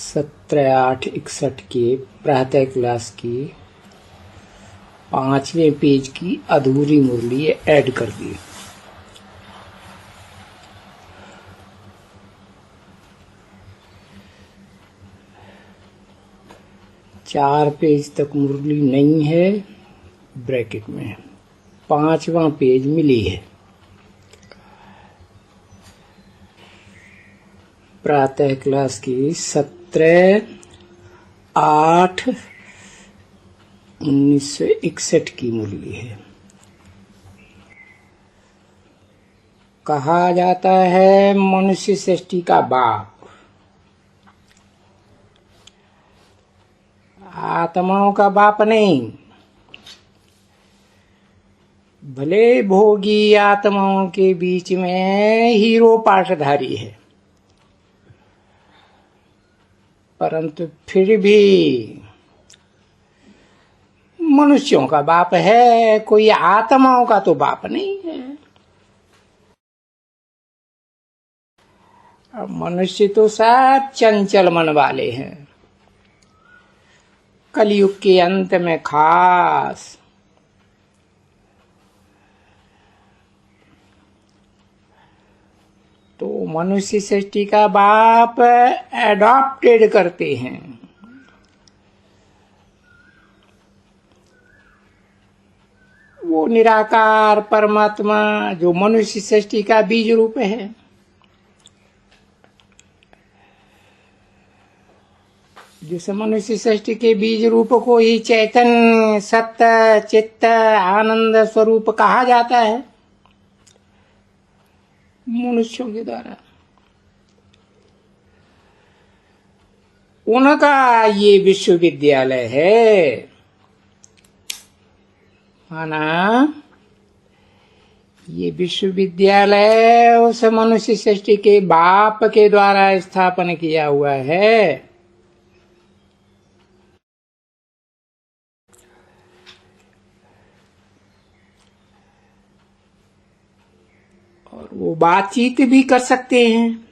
17/8/61 के प्रातः क्लास की 5वें पेज की अधूरी मुरली ऐड कर दी। चार पेज तक मुरली नहीं है, ब्रैकेट में 5वां पेज मिली है। प्रातः क्लास की 17/8/1961 की मुरली है। कहा जाता है मनुष्य सृष्टि का बाप, आत्माओं का बाप नहीं। भले भोगी आत्माओं के बीच में हीरो पाठधारी है, परंतु फिर भी मनुष्यों का बाप है, कोई आत्माओं का तो बाप नहीं है। अब मनुष्य तो सब चंचल मन वाले हैं। कलयुग के अंत में खास तो मनुष्य सृष्टि का बाप एडॉप्टेड करते हैं। वो निराकार परमात्मा जो मनुष्य सृष्टि का बीज रूप है, जिस मनुष्य सृष्टि के बीज रूप को ही चैतन्य सत्य चित्त आनंद स्वरूप कहा जाता है मनुष्यों के द्वारा। उनका ये विश्वविद्यालय है, माना ये विश्वविद्यालय उस मनुष्य सृष्टि के बाप के द्वारा स्थापन किया हुआ है। और वो बातचीत भी कर सकते हैं।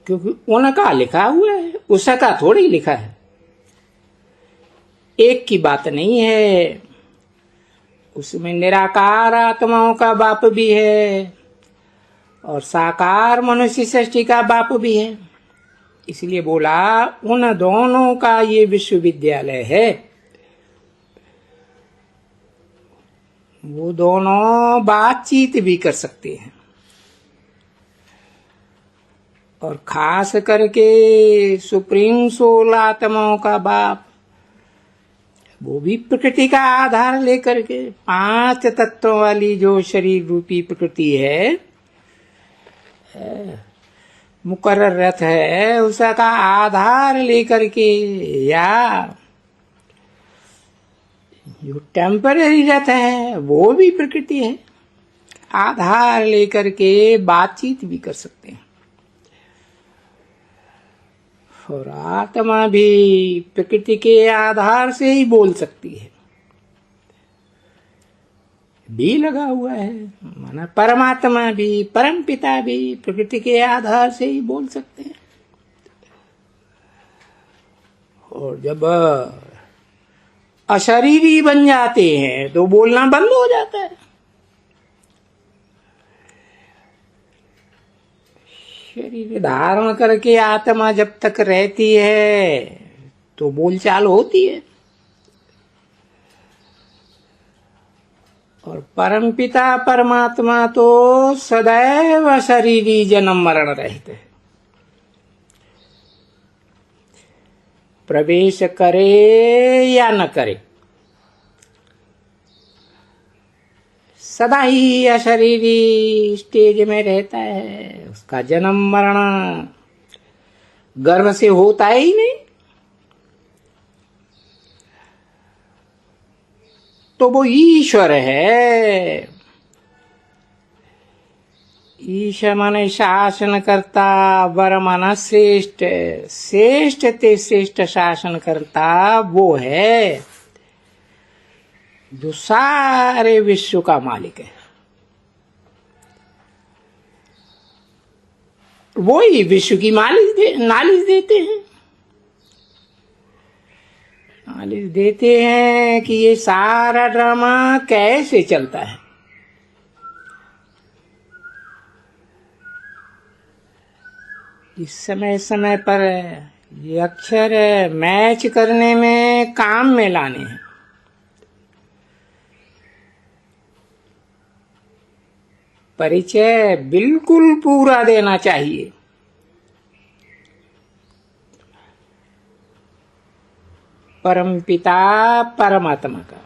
क्योंकि उनका लिखा हुआ है, उसका थोड़ी लिखा है। एक की बात नहीं है, उसमें निराकार आत्माओं का बाप भी है और साकार मनुष्य सृष्टि का बाप भी है। इसलिए बोला उन दोनों का ये विश्वविद्यालय है। वो दोनों बातचीत भी कर सकते हैं और खास करके सुप्रीम सोल आत्माओं का बाप, वो भी प्रकृति का आधार लेकर के 5 तत्वों वाली जो शरीर रूपी प्रकृति है, मुकर्रर रथ है, उसका आधार लेकर के, या जो टेम्पररी रथ है वो भी प्रकृति है, आधार लेकर के बातचीत भी कर सकते हैं। और आत्मा भी प्रकृति के आधार से ही बोल सकती है। भी लगा हुआ है, माना परमात्मा भी परम पिता भी प्रकृति के आधार से ही बोल सकते हैं। और जब अशरीरी बन जाते हैं तो बोलना बंद हो जाता है। शरीर धारण करके आत्मा जब तक रहती है तो बोलचाल होती है। और परमपिता परमात्मा तो सदैव शरीरी जन्म मरण रहते हैं। प्रवेश करे या न करे, सदा ही अशरीरी स्टेज में रहता है। उसका जन्म मरण गर्भ से होता ही नहीं। तो वो ईश्वर है। ईश्वर माने शासन करता, वर माना श्रेष्ठ, श्रेष्ठ ते श्रेष्ठ शासन करता वो है जो सारे विश्व का मालिक है। वो ही विश्व की नालिश देते हैं। नालिश देते हैं कि ये सारा ड्रामा कैसे चलता है। इस समय समय पर ये अक्षर मैच करने में काम में लाने हैं। परिचय बिल्कुल पूरा देना चाहिए। परमपिता परमात्मा का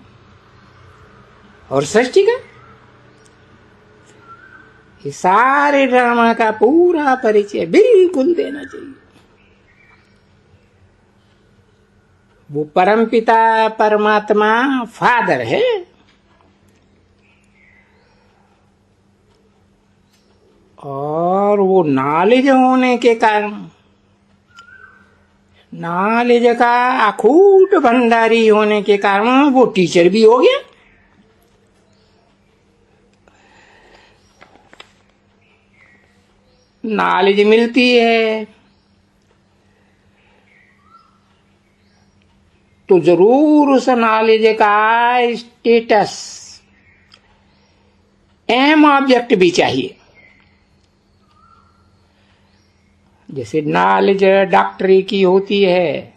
और सृष्टि का, ये सारे ड्रामा का पूरा परिचय बिल्कुल देना चाहिए। वो परमपिता परमात्मा फादर है, और वो नॉलेज होने के कारण, नॉलेज का अखूट भंडारी होने के कारण वो टीचर भी हो गया। नॉलेज मिलती है तो जरूर उस नॉलेज का स्टेटस, एम ऑब्जेक्ट भी चाहिए। जैसे नॉलेज डॉक्टरी की होती है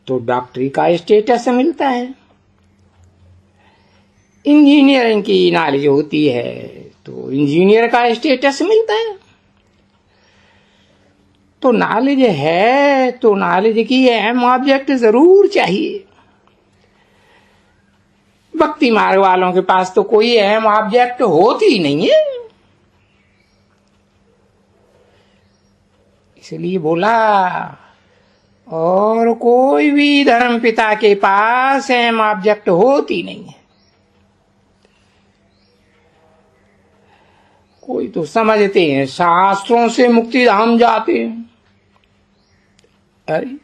तो डॉक्टरी का स्टेटस मिलता है। इंजीनियरिंग की नॉलेज होती है तो इंजीनियर का स्टेटस मिलता है। तो नॉलेज है तो नॉलेज की अहम ऑब्जेक्ट जरूर चाहिए। भक्ति मार्ग वालों के पास तो कोई अहम ऑब्जेक्ट होती ही नहीं है। इसलिए बोला, और कोई भी धर्म पिता के पास अहम ऑब्जेक्ट होती नहीं है। कोई तो समझते हैं शास्त्रों से मुक्ति धाम जाते हैं। अरे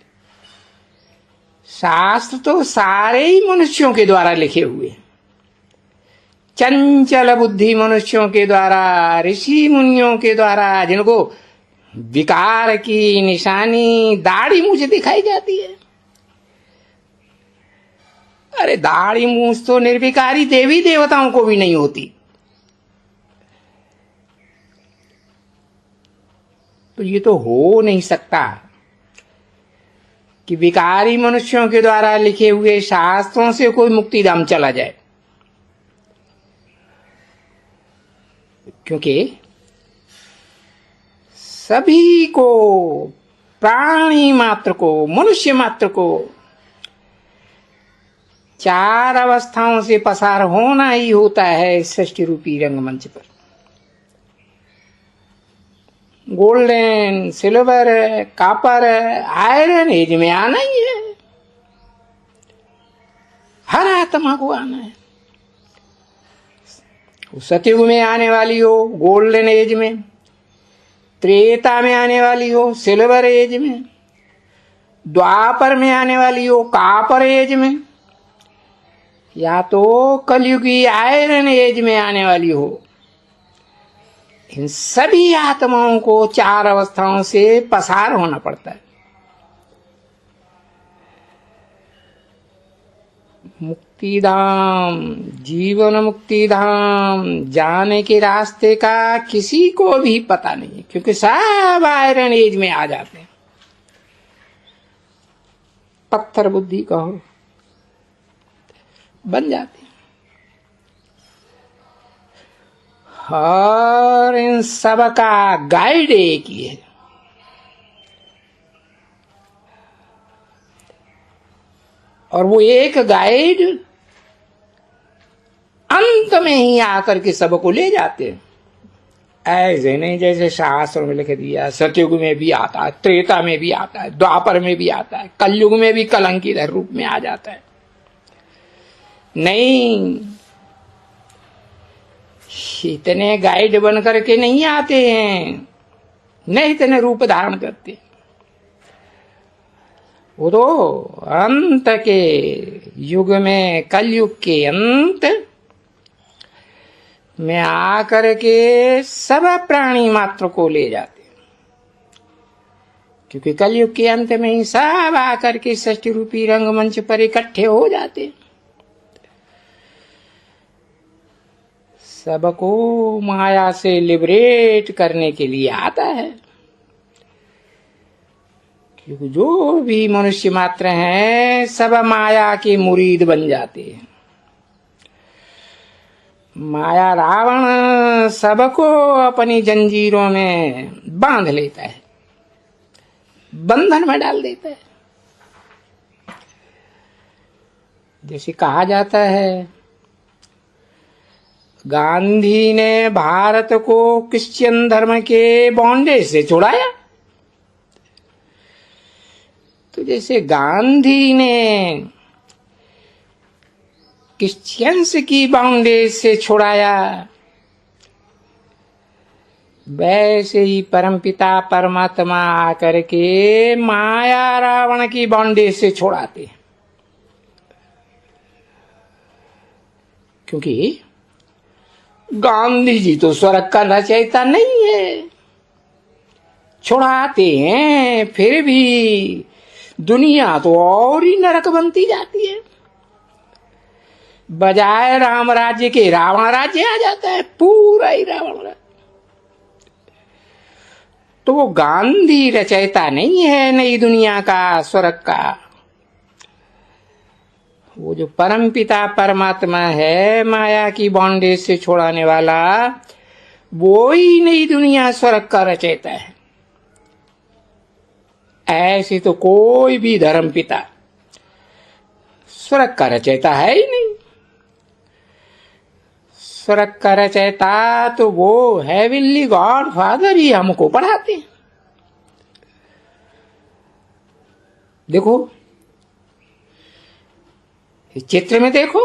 शास्त्र तो सारे ही मनुष्यों के द्वारा लिखे हुए, चंचल बुद्धि मनुष्यों के द्वारा, ऋषि मुनियों के द्वारा, जिनको विकार की निशानी दाढ़ी मूंछ दिखाई जाती है। अरे दाढ़ी मूंछ तो निर्विकारी देवी देवताओं को भी नहीं होती। तो ये तो हो नहीं सकता कि विकारी मनुष्यों के द्वारा लिखे हुए शास्त्रों से कोई मुक्तिधाम चला जाए, क्योंकि सभी को, प्राणी मात्र को, मनुष्य मात्र को चार अवस्थाओं से पसार होना ही होता है सृष्टि रूपी रंगमंच पर। Golden, silver, copper, iron age में आना ही है। हर आत्मा को आना है। सतयुग में आने वाली हो गोल्डन एज में, त्रेता में आने वाली हो सिल्वर एज में, द्वापर में आने वाली हो कॉपर एज में, या तो कलयुगी आयरन एज में आने वाली हो, इन सभी आत्माओं को चार अवस्थाओं से पसार होना पड़ता है। मुक्तिधाम, जीवन मुक्तिधाम जाने के रास्ते का किसी को भी पता नहीं, क्योंकि सब आयरन एज में आ जाते हैं। पत्थर बुद्धि कहो बन जाते हैं। और इन सब का गाइड एक ही है। और वो एक गाइड अंत में ही आकर के सबको ले जाते हैं। ऐसे नहीं जैसे शास्त्र में लिख दिया सतयुग में भी आता है, त्रेता में भी आता है, द्वापर में भी आता है, कलयुग में भी कलंकीधर रूप में आ जाता है। नहीं, इतने गाइड बन करके नहीं आते हैं, नहीं इतने रूप धारण करते। वो तो अंत के युग में, कलयुग के अंत में आकर के सब प्राणी मात्र को ले जाते, क्योंकि कलयुग के अंत में ही सब आकर के षष्ठी रूपी रंगमंच पर इकट्ठे हो जाते। सबको माया से लिबरेट करने के लिए आता है, क्योंकि जो भी मनुष्य मात्र हैं सब माया के मुरीद बन जाते हैं। माया रावण सबको अपनी जंजीरों में बांध लेता है, बंधन में डाल देता है। जैसे कहा जाता है, गांधी ने भारत को क्रिश्चियन धर्म के बॉन्डेज से छुड़ाया, तो जैसे गांधी ने क्रिश्चियंस की बाउंडेज से छुड़ाया, वैसे ही परमपिता परमात्मा आकर के माया रावण की बाउंडेज से छुड़ाते। क्योंकि गांधी जी तो स्वर्ग का रचयिता नहीं है, छुड़ाते हैं फिर भी दुनिया तो और ही नरक बनती जाती है। बजाय राम राज्य के रावण राज्य आ जाता है, पूरा ही रावण राज्य। तो वो गांधी रचयिता नहीं है नई दुनिया का, स्वर्ग का। वो जो परमपिता परमात्मा है, माया की बॉन्डेज से छुड़ाने वाला, वो ही नई दुनिया स्वर्ग का रचयिता है। ऐसे तो कोई भी धर्म पिता स्वर्ग का रचयिता है ही नहीं। स्वर्ग का रचयिता तो वो हेवनली गॉड फादर ही हमको पढ़ाते हैं। देखो इस चित्र में देखो,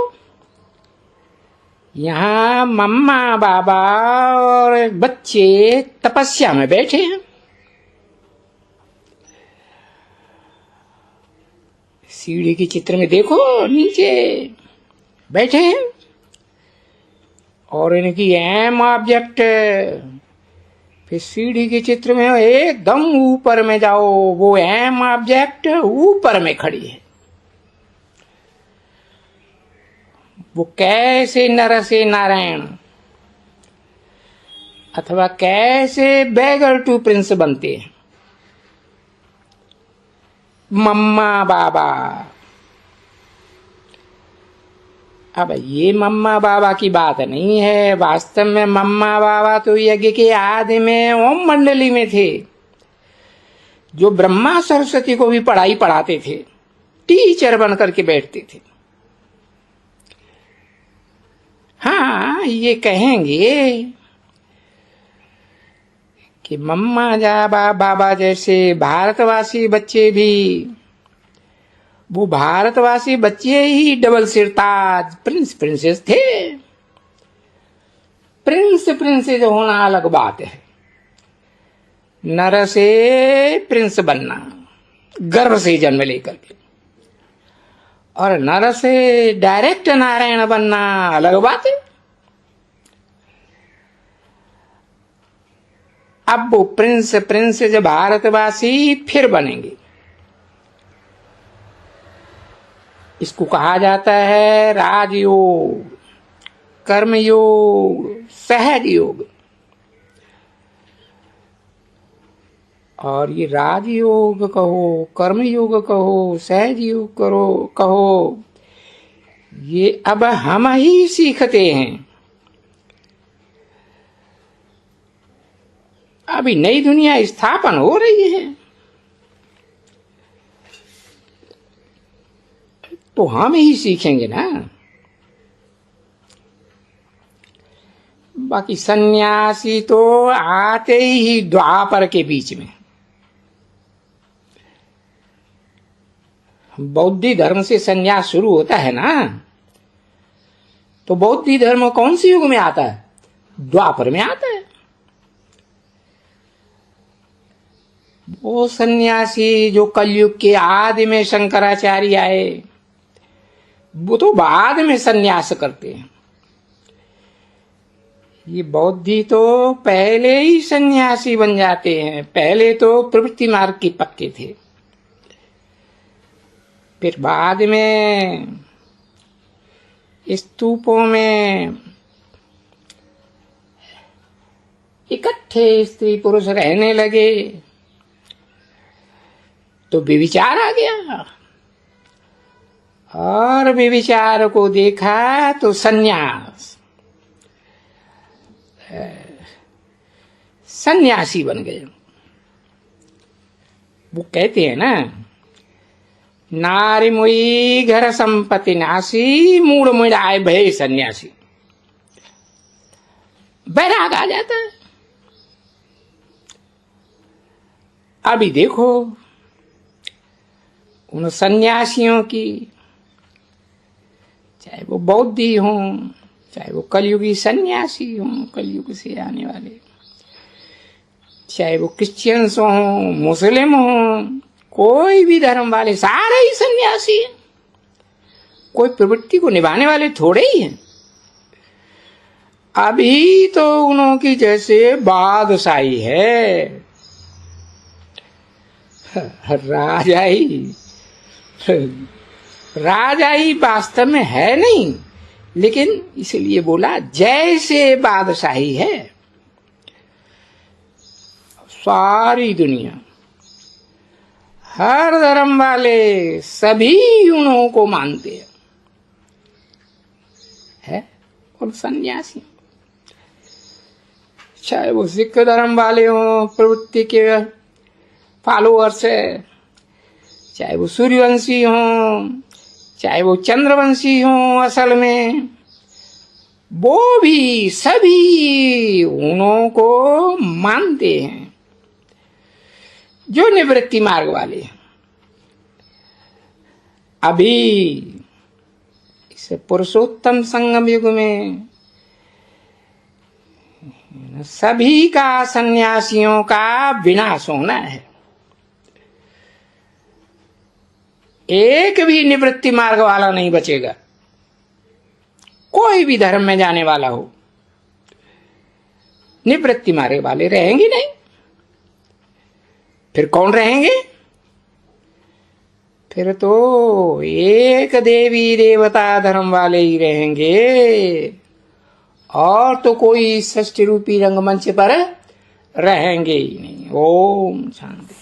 यहां मम्मा बाबा और बच्चे तपस्या में बैठे हैं। सीढ़ी के चित्र में देखो, नीचे बैठे हैं और इनकी एम ऑब्जेक्ट, फिर सीढ़ी के चित्र में एकदम ऊपर में जाओ, वो एम ऑब्जेक्ट ऊपर में खड़ी है। वो कैसे नर से नारायण अथवा कैसे बेगर टू प्रिंस बनते हैं। मम्मा बाबा, अब ये मम्मा बाबा की बात नहीं है, वास्तव में मम्मा बाबा तो यज्ञ के आदि में ओम मंडली में थे, जो ब्रह्मा सरस्वती को भी पढ़ाई पढ़ाते थे, टीचर बन करके बैठते थे। हाँ, ये कहेंगे कि मम्मा जाबा बाबा जैसे भारतवासी बच्चे भी, वो भारतवासी बच्चे ही डबल सिरताज प्रिंस प्रिंसेस थे। प्रिंस प्रिंसेस होना अलग बात है, नर से प्रिंस बनना, गर्भ से जन्म लेकर के, और नर से डायरेक्ट नारायण बनना अलग बात है। अब वो प्रिंस जब भारतवासी फिर बनेंगे। इसको कहा जाता है राजयोग, कर्मयोग, सहज योग। और ये राजयोग कहो, कर्मयोग कहो, सहज योग कहो, ये अब हम ही सीखते हैं। अभी नई दुनिया स्थापन हो रही है, तो हम ही सीखेंगे ना। बाकी सन्यासी तो आते ही द्वापर के बीच में, बौद्धी धर्म से सन्यास शुरू होता है ना, तो बौद्धी धर्म कौन सी युग में आता है? द्वापर में आता है। वो सन्यासी जो कलयुग के आदि में शंकराचार्य आए, वो तो बाद में सन्यास करते हैं। ये बौद्धि तो पहले ही सन्यासी बन जाते हैं, पहले तो प्रवृत्ति मार्ग के पक्के थे, फिर बाद में स्तूपों में इकट्ठे स्त्री पुरुष रहने लगे तो व्यभिचार आ गया, और व्यभिचार को देखा तो सन्यासी बन गए। वो कहते हैं ना, नारी मुई घर संपत्ति नासी, मूड मुड़ आए भय सन्यासी। बैराग आ जाता है। अभी देखो उन सन्यासियों की, चाहे वो बौद्धि हों, चाहे वो कलयुगी सन्यासी हों, कलयुग से आने वाले, चाहे वो क्रिश्चियंस हों, मुस्लिम हों, कोई भी धर्म वाले सारे ही सन्यासी हैं। कोई प्रवृत्ति को निभाने वाले थोड़े ही हैं। अभी तो उनकी जैसे बादशाही है, राजाई वास्तव में है नहीं, लेकिन इसलिए बोला जैसे बादशाही है। सारी दुनिया, हर धर्म वाले सभी उन्हों को मानते हैं, और सन्यासी, चाहे वो सिख धर्म वाले हों, प्रवृत्ति के फॉलोअर्स है, चाहे वो सूर्यवंशी हों, चाहे वो चंद्रवंशी हों, असल में वो भी सभी उन्हों को मानते हैं जो निवृत्ति मार्ग वाले हैं। अभी इस पुरुषोत्तम संगम युग में सभी का सन्यासियों का विनाश होना है। एक भी निवृत्ति मार्ग वाला नहीं बचेगा। कोई भी धर्म में जाने वाला हो, निवृत्ति मार्ग वाले रहेंगे नहीं। फिर कौन रहेंगे? फिर तो एक देवी देवता धर्म वाले ही रहेंगे, और तो कोई षष्ठ रूपी रंगमंच पर रहेंगे ही नहीं। ओम शांति।